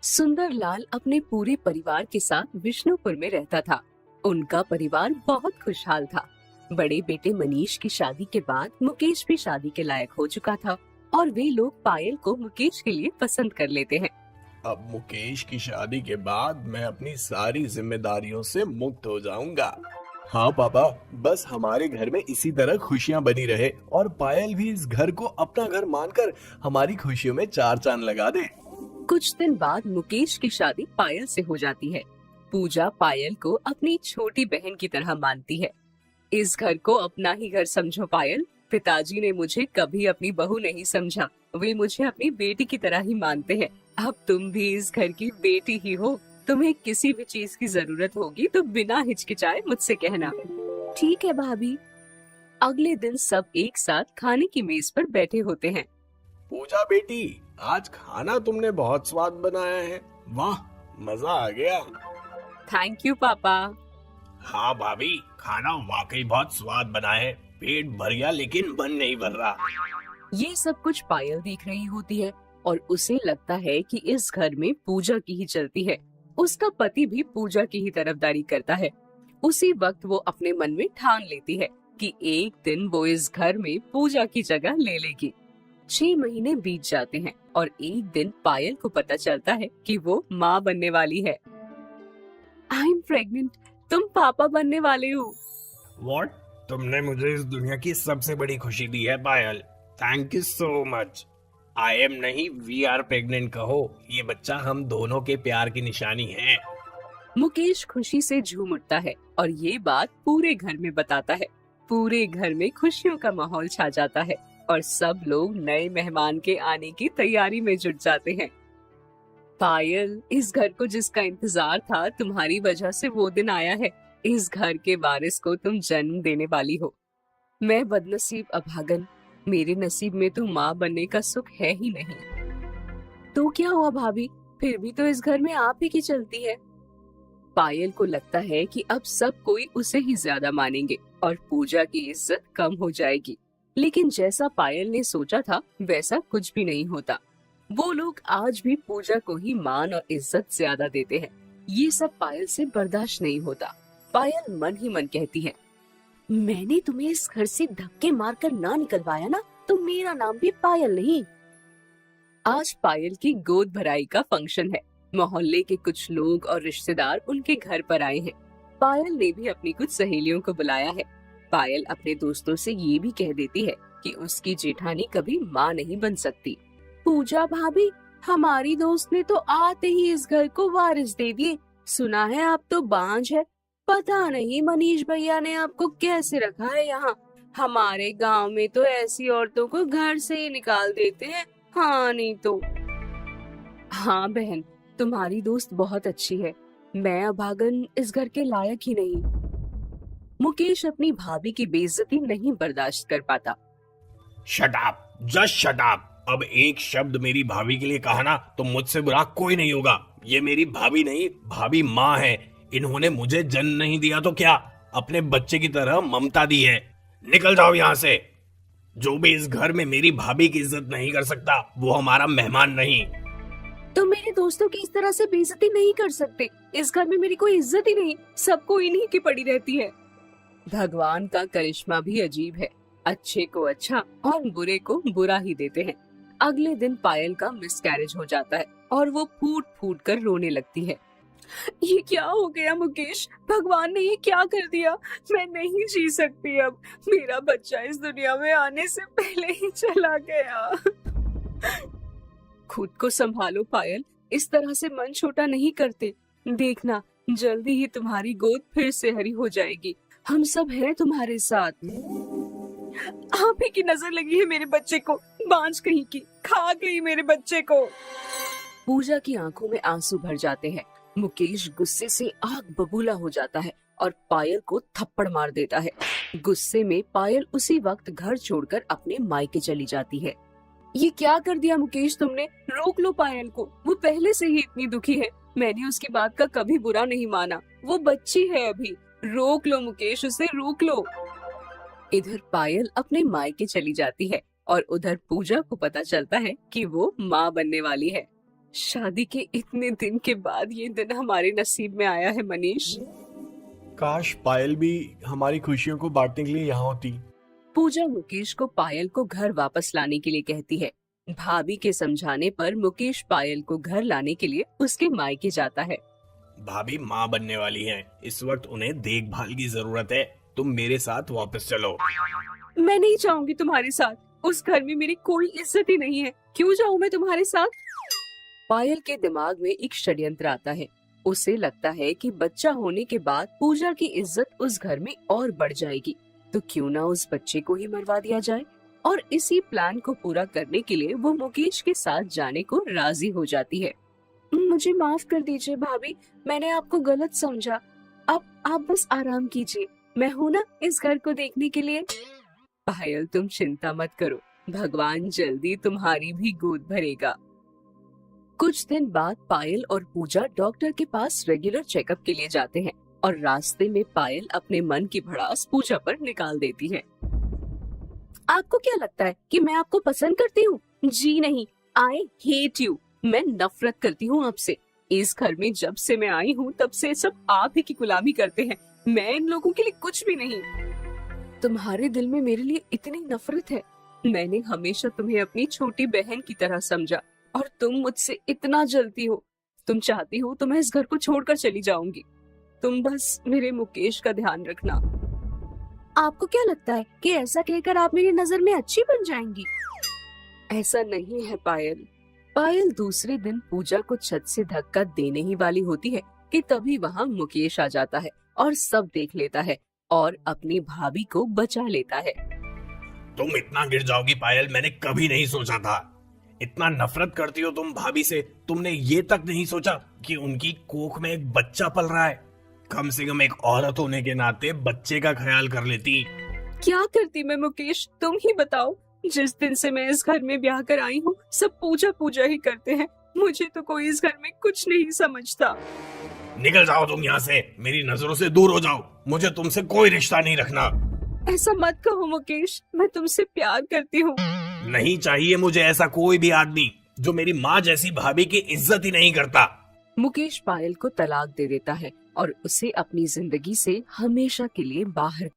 सुंदरलाल अपने पूरे परिवार के साथ विष्णुपुर में रहता था। उनका परिवार बहुत खुशहाल था। बड़े बेटे मनीष की शादी के बाद मुकेश भी शादी के लायक हो चुका था और वे लोग पायल को मुकेश के लिए पसंद कर लेते हैं। अब मुकेश की शादी के बाद मैं अपनी सारी जिम्मेदारियों से मुक्त हो जाऊंगा। हाँ पापा, बस हमारे घर में इसी तरह खुशियां बनी रहे और पायल भी इस घर को अपना घर मानकर हमारी खुशियों में चार चांद लगा दे। कुछ दिन बाद मुकेश की शादी पायल से हो जाती है। पूजा पायल को अपनी छोटी बहन की तरह मानती है। इस घर को अपना ही घर समझो पायल। पिताजी ने मुझे कभी अपनी बहू नहीं समझा, वे मुझे अपनी बेटी की तरह ही मानते हैं। अब तुम भी इस घर की बेटी ही हो। तुम्हें किसी भी चीज की जरूरत होगी तो बिना हिचकिचाए मुझसे कहना। ठीक है भाभी। अगले दिन सब एक साथ खाने की मेज पर बैठे होते हैं। पूजा बेटी, आज खाना तुमने बहुत स्वाद बनाया है। वाह, मजा आ गया। थैंक यू पापा। हाँ भाभी, खाना वाकई बहुत स्वाद बना है। पेट भर गया लेकिन मन नहीं भर रहा। ये सब कुछ पायल देख रही होती है और उसे लगता है कि इस घर में पूजा की ही चलती है। उसका पति भी पूजा की ही तरफदारी करता है। उसी वक्त वो अपने मन में ठान लेती है कि एक दिन वो इस घर में पूजा की जगह ले लेगी। 6 महीने बीत जाते हैं और एक दिन पायल को पता चलता है कि वो माँ बनने वाली है। I am pregnant. तुम पापा बनने वाले हो। व्हाट? तुमने मुझे इस दुनिया की सबसे बड़ी खुशी दी है Payal. Thank you so much. I am नहीं, वी आर प्रेग्नेंट कहो। ये बच्चा हम दोनों के प्यार की निशानी है। मुकेश खुशी से झूम उठता है और ये बात पूरे घर में बताता है। पूरे घर में खुशियों का माहौल छा जाता है और सब लोग नए मेहमान के आने की तैयारी में जुट जाते हैं। पायल, इस घर को जिसका इंतजार था, तुम्हारी वजह से वो दिन आया है। इस घर के वारिस को तुम जन्म देने वाली हो। मैं बदनसीब अभागन, मेरे नसीब में तो माँ बनने का सुख है ही नहीं। तो क्या हुआ भाभी, फिर भी तो इस घर में आप ही की चलती है। पायल को लगता है कि अब सब कोई उसे ही ज्यादा मानेंगे और पूजा की इज्जत कम हो जाएगी। लेकिन जैसा पायल ने सोचा था वैसा कुछ भी नहीं होता। वो लोग आज भी पूजा को ही मान और इज्जत ज्यादा देते हैं। ये सब पायल से बर्दाश्त नहीं होता। पायल मन ही मन कहती है, मैंने तुम्हें इस घर से धक्के मारकर ना निकलवाया ना, तो मेरा नाम भी पायल नहीं। आज पायल की गोद भराई का फंक्शन है। मोहल्ले के कुछ लोग और रिश्तेदार उनके घर पर आए हैं। पायल ने भी अपनी कुछ सहेलियों को बुलाया है। पायल अपने दोस्तों से ये भी कह देती है कि उसकी जेठानी कभी माँ नहीं बन सकती। पूजा भाभी, हमारी दोस्त ने तो आते ही इस घर को वारिस दे दिए। सुना है आप तो बांझ है। पता नहीं मनीष भैया ने आपको कैसे रखा है यहाँ। हमारे गांव में तो ऐसी औरतों को घर से ही निकाल देते हैं। हाँ नहीं तो। हाँ बहन, तुम्हारी दोस्त बहुत अच्छी है। मैं अभागन इस घर के लायक ही नहीं। मुकेश अपनी भाभी की बेइज्जती नहीं बर्दाश्त कर पाता। Shut up, just shut up. अब एक शब्द मेरी भाभी के लिए कहा ना तो मुझसे बुरा कोई नहीं होगा। ये मेरी भाभी नहीं, भाभी माँ है। इन्होंने मुझे जन्म नहीं दिया तो क्या, अपने बच्चे की तरह ममता दी है। निकल जाओ यहाँ से। जो भी इस घर में मेरी भाभी की इज्जत नहीं कर सकता वो हमारा मेहमान नहीं। तो मेरे दोस्तों की इस तरह से बेइज्जती नहीं कर सकते। इस घर में मेरी कोई इज्जत ही नहीं, सबको इन्हीं की पड़ी रहती है। भगवान का करिश्मा भी अजीब है। अच्छे को अच्छा और बुरे को बुरा ही देते हैं। अगले दिन पायल का मिसकैरेज हो जाता है और वो फूट फूट कर रोने लगती है। ये क्या हो गया मुकेश, भगवान ने ये क्या कर दिया। मैं नहीं जी सकती अब। मेरा बच्चा इस दुनिया में आने से पहले ही चला गया। खुद को संभालो पायल, इस तरह से मन छोटा नहीं करते। देखना, जल्दी ही तुम्हारी गोद फिर से हरी हो जाएगी। हम सब हैं तुम्हारे साथ। आप ही की नजर लगी है मेरे बच्चे को। बांझ कहीं की, खा गई मेरे बच्चे को। पूजा की आंखों में आंसू भर जाते हैं। मुकेश गुस्से से आग बबूला हो जाता है और पायल को थप्पड़ मार देता है। गुस्से में पायल उसी वक्त घर छोड़कर अपने मायके चली जाती है। ये क्या कर दिया मुकेश तुमने? रोक लो पायल को, वो पहले से ही इतनी दुखी है। मैंने उसकी बात का कभी बुरा नहीं माना। वो बच्ची है अभी। रोक लो मुकेश, उसे रोक लो। इधर पायल अपने मायके चली जाती है और उधर पूजा को पता चलता है कि वो माँ बनने वाली है। शादी के इतने दिन के बाद ये दिन हमारे नसीब में आया है मनीष। काश पायल भी हमारी खुशियों को बांटने के लिए यहाँ होती। पूजा मुकेश को पायल को घर वापस लाने के लिए कहती है। भाभी के समझाने पर मुकेश पायल को घर लाने के लिए उसके मायके जाता है। भाभी माँ बनने वाली हैं, इस वक्त उन्हें देखभाल की जरूरत है। तुम मेरे साथ वापस चलो। मैं नहीं जाऊंगी तुम्हारे साथ, उस घर में मेरी कोई इज्जत ही नहीं है, क्यों जाऊं मैं तुम्हारे साथ। पायल के दिमाग में एक षड्यंत्र आता है। उसे लगता है कि बच्चा होने के बाद पूजा की इज्जत उस घर में और बढ़ जाएगी, तो क्यों ना उस बच्चे को ही मरवा दिया जाए। और इसी प्लान को पूरा करने के लिए वो मुकेश के साथ जाने को राजी हो जाती है। मुझे माफ कर दीजिए भाभी, मैंने आपको गलत समझा। अब आप बस आराम कीजिए, मैं हूँ ना इस घर को देखने के लिए। पायल तुम चिंता मत करो, भगवान जल्दी तुम्हारी भी गोद भरेगा। कुछ दिन बाद पायल और पूजा डॉक्टर के पास रेगुलर चेकअप के लिए जाते हैं और रास्ते में पायल अपने मन की भड़ास पूजा पर निकाल देती है। आपको क्या लगता है कि मैं आपको पसंद करती हूँ? जी नहीं, आई हेट यू। मैं नफरत करती हूँ आपसे। इस घर में जब से मैं आई हूँ तब से सब आप ही की गुलामी करते हैं। मैं इन लोगों के लिए कुछ भी नहीं। तुम्हारे दिल में मेरे लिए इतनी नफरत है। मैंने हमेशा तुम्हें अपनी छोटी बहन की तरह समझा और तुम मुझसे इतना जलती हो। तुम चाहती हो तो मैं इस घर को छोड़कर चली जाऊंगी। तुम बस मेरे मुकेश का ध्यान रखना। आपको क्या लगता है कि ऐसा कहकर आप मेरी नजर में अच्छी बन जाएंगी? ऐसा नहीं है पायल। पायल दूसरे दिन पूजा को छत से धक्का देने ही वाली होती है कि तभी वहाँ मुकेश आ जाता है और सब देख लेता है और अपनी भाभी को बचा लेता है। तुम इतना गिर जाओगी पायल, मैंने कभी नहीं सोचा था। इतना नफरत करती हो तुम भाभी से, तुमने ये तक नहीं सोचा कि उनकी कोख में एक बच्चा पल रहा है। कम से कम एक औरत होने के नाते बच्चे का ख्याल कर लेती। क्या करती मैं मुकेश, तुम ही बताओ। जिस दिन से मैं इस घर में ब्याह कर आई हूँ सब पूजा पूजा ही करते हैं। मुझे तो कोई इस घर में कुछ नहीं समझता। निकल जाओ तुम यहाँ से, मेरी नजरों से दूर हो जाओ। मुझे तुमसे कोई रिश्ता नहीं रखना। ऐसा मत कहो मुकेश, मैं तुमसे प्यार करती हूँ। नहीं चाहिए मुझे ऐसा कोई भी आदमी जो मेरी माँ जैसी भाभी की इज्जत ही नहीं करता। मुकेश पायल को तलाक दे देता है और उसे अपनी जिंदगी से हमेशा के लिए बाहर